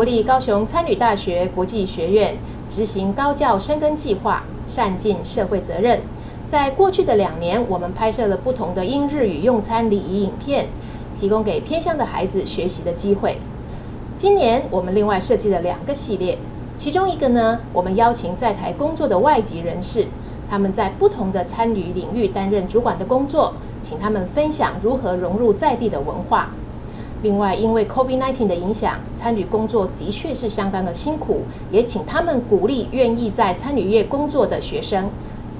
国立高雄餐旅大学国际学院执行高教深耕计划，善尽社会责任。在过去的2年，我们拍摄了不同的英日语用餐礼仪影片，提供给偏乡的孩子学习的机会。今年我们另外设计了2个系列，其中一个呢，我们邀请在台工作的外籍人士，他们在不同的餐旅领域担任主管的工作，请他们分享如何融入在地的文化。另外，因为 COVID-19 的影响，餐旅工作的确是相当的辛苦，也请他们鼓励愿意在餐旅业工作的学生。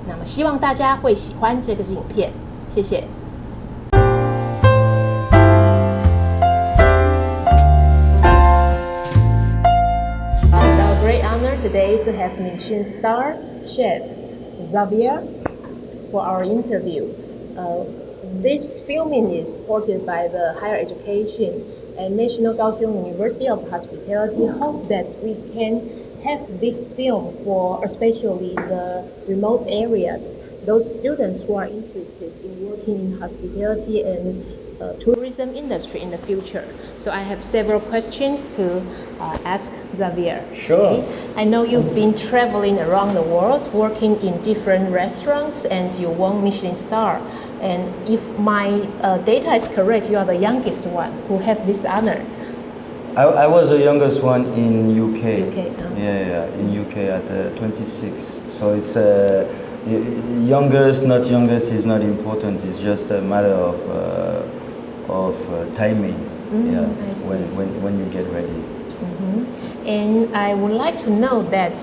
那么希望大家会喜欢这个影片，谢谢。It's our great honor today to have Michelin star chef Xavier for our interview. This filming is supported by the Higher Education and National Kaohsiung University of Hospitality. Hope that we can have this film for especially the remote areas, those students who are interested in working in hospitality and tourism industry in the future. So I have several questions to ask Xavier. Sure. Okay? I know you've been traveling around the world, working in different restaurants, and you won Michelin star. And if my data is correct, you are the youngest one who have this honor. I was the youngest one in UK. UK, Yeah, in UK at 26. So it's youngest, not youngest is not important. It's just a matter of timing. Yeah, I see. when you get ready. And I would like to know that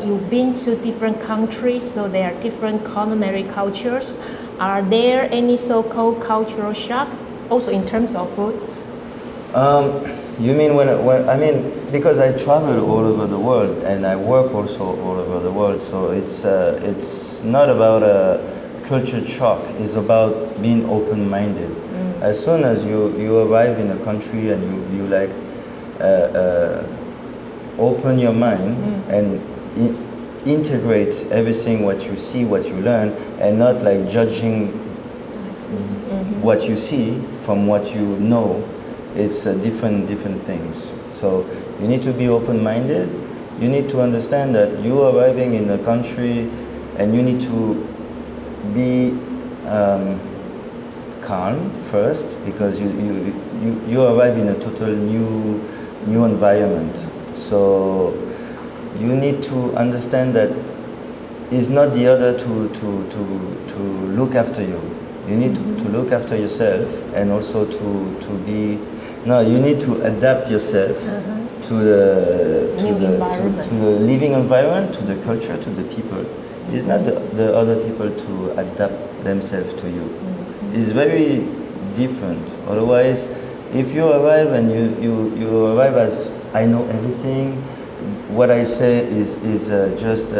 you've been to different countries, so there are different culinary cultures. Are there any so-called cultural shock, also in terms of food? You mean when I mean, because I travel all over the world and I work also all over the world, so it's not about a culture shock. It's about being open-minded. As soon as you arrive in a country and you like open your mind and integrate everything what you see, what you learn, and not like judging what you see from what you know. It's different things. So you need to be open-minded. You need to understand that you are arriving in a country and you need to be calm first, because you arrive in a total new environment. So you need to understand that it's not the other to look after you. You need to look after yourself, and also to be. No, you need to adapt yourself to the living environment, to the culture, to the people. It's not the other people to adapt themselves to you. It's very different. Otherwise, if you arrive and you arrive as I know everything, what I say is just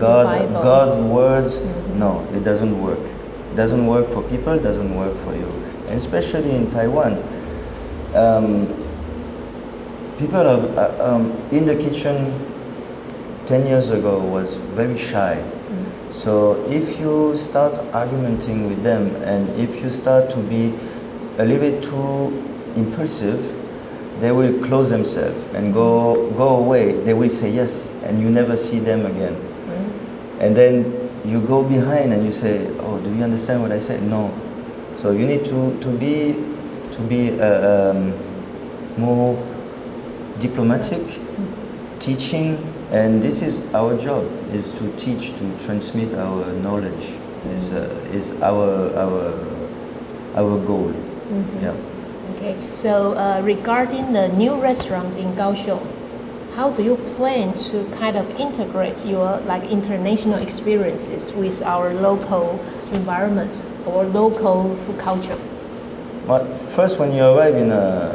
God words. No, it doesn't work. It doesn't work for people. It doesn't work for you. And especially in Taiwan. People in the kitchen 10 years ago was very shy. So if you start arguing with them, and if you start to be a little bit too impulsive, they will close themselves and go away. They will say yes, and you never see them again. And then you go behind and you say, "Oh, do you understand what I said?" No. So you need to be more diplomatic, teaching, and this is our job: is to teach, to transmit our knowledge. Is our goal. Yeah. Okay. So regarding the new restaurant in Kaohsiung, how do you plan to kind of integrate your international experiences with our local environment or local food culture? Well, first, when you arrive in a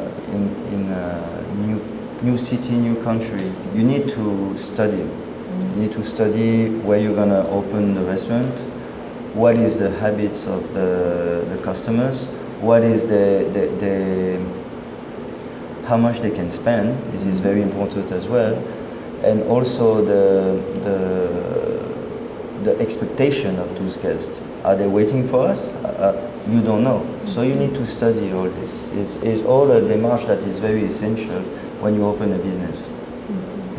new city, new country, you need to study. You need to study where you're gonna open the restaurant, what is the habits of the customers, what is how much they can spend. This is very important as well, and also the expectation of those guests. Are they waiting for us? You don't know. So you need to study all this. It's all a démarche that is very essential when you open a business.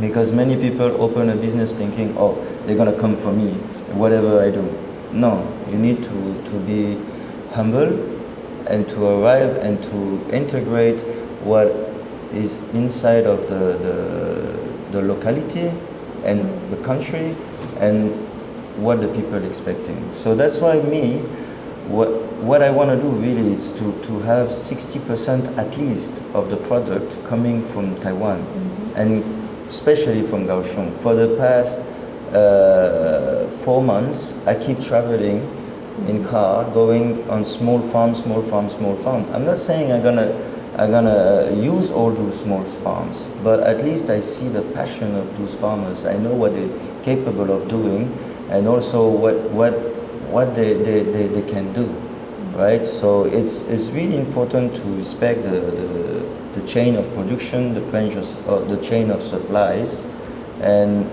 Because many people open a business thinking, oh, they're going to come for me, whatever I do. No, you need to be humble and to arrive and to integrate what is inside of the locality and the country and what the people are expecting. So that's why what I want to do really is to have 60% at least of the product coming from Taiwan, and especially from Kaohsiung. For the past 4 months, I keep traveling in car, going on small farm. I'm not saying I'm gonna use all those small farms, but at least I see the passion of those farmers. I know what they're capable of doing, and also what they can do, right? So it's really important to respect the chain of production, the chain of supplies, and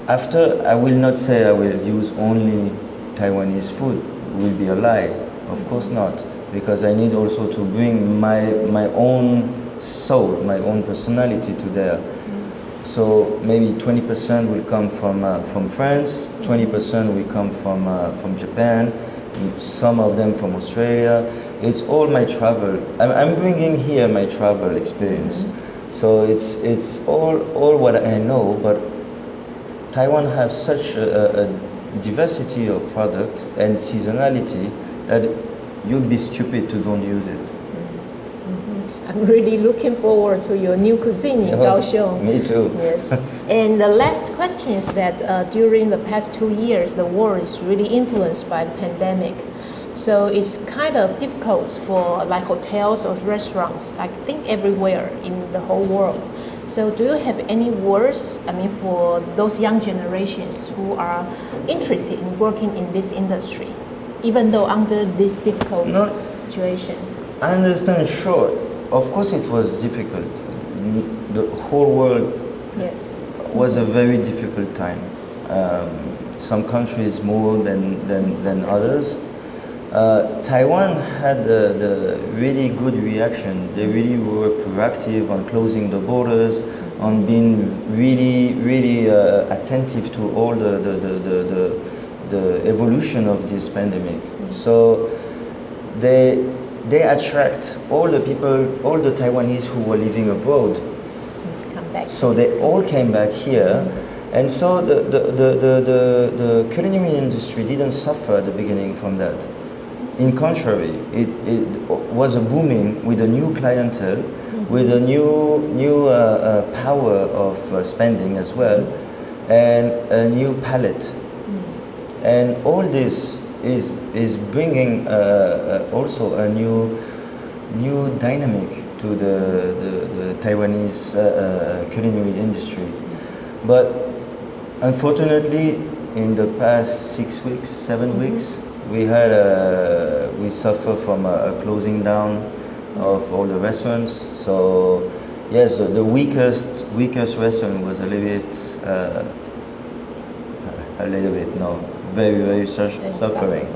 after, I will not say I will use only Taiwanese food. It will be a lie, of course not, because I need also to bring my own soul, my own personality to there. So maybe 20% will come from France, 20% will come from Japan, some of them from Australia. It's all my travel. I'm bringing here my travel experience. So it's all what I know, but Taiwan has such a diversity of product and seasonality that you'd be stupid to don't use it. I'm really looking forward to your new cuisine in Kaohsiung. Me too. Yes. And the last question is that during the past 2 years, the world is really influenced by the pandemic. So it's kind of difficult for like hotels or restaurants, I think everywhere in the whole world. So do you have any words, for those young generations who are interested in working in this industry, even though under this difficult situation? I understand, sure. Of course it was difficult. The whole world was a very difficult time. Some countries more than others. Taiwan had the really good reaction. They really were proactive on closing the borders, on being really attentive to all the evolution of this pandemic. So they attract all the people, all the Taiwanese who were living abroad. Come back. So they all came back here. And so the culinary industry didn't suffer at the beginning from that. In contrary, it was a booming with a new clientele, with a new power of spending as well, and a new palette. And all this is bringing also a new dynamic to the Taiwanese culinary industry. But unfortunately, in the past 6 weeks, 7 weeks, we suffer from a closing down of all the restaurants. So yes, the weakest restaurant was very suffering.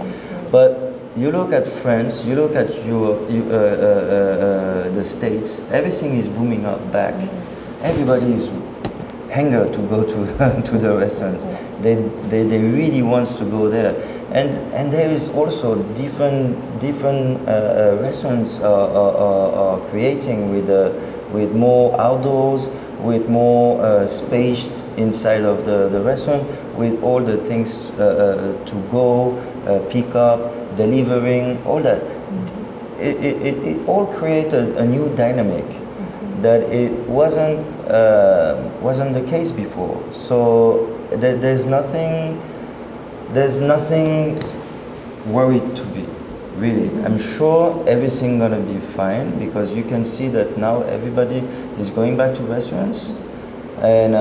But you look at France, you look at the States, everything is booming up back. Everybody is hunger to go to the restaurants. They really want to go there. And there is also different restaurants are creating with more outdoors, with more space inside of the restaurant, with all the things to go, pick up, delivering, all that. It all created a new dynamic that it wasn't the case before. So there's nothing worried to be, really. I'm sure everything's gonna be fine, because you can see that now everybody is going back to restaurants. And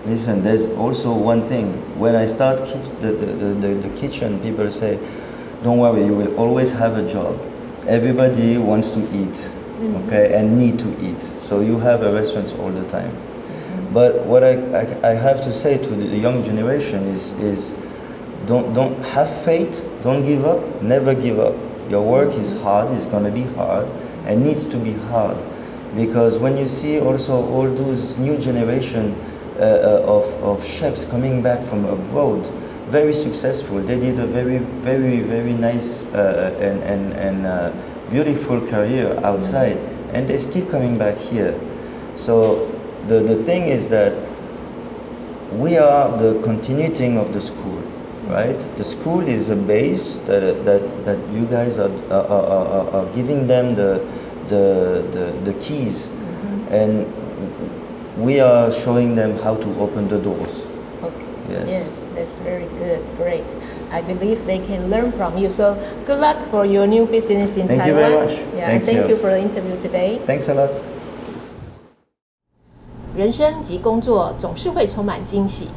listen, there's also one thing. When I start the kitchen, people say, don't worry, you will always have a job. Everybody wants to eat, okay, and need to eat. So you have a restaurant all the time. But what I have to say to the young generation is don't have faith, don't give up, never give up. Your work is hard, it's gonna be hard, and needs to be hard. Because when you see also all those new generation of chefs coming back from abroad, very successful, they did a very nice and beautiful career outside, and they're still coming back here. So the thing is that we are the continuing of the school, right? The school is a base that you guys are giving them the keys, and we are showing them how to open the doors. Okay. Yes, that's very good. Great. I believe they can learn from you. So good luck for your new business in Taiwan. Thank you very much. Yeah, thank you for the interview today. Thanks a lot. 人生及工作总是会充满惊喜，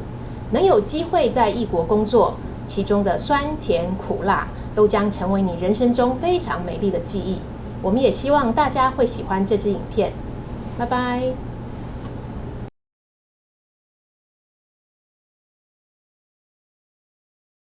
能有机会在异国工作，其中的酸甜苦辣都将成为你人生中非常美丽的记忆。我们也希望大家会喜欢这支影片。拜拜。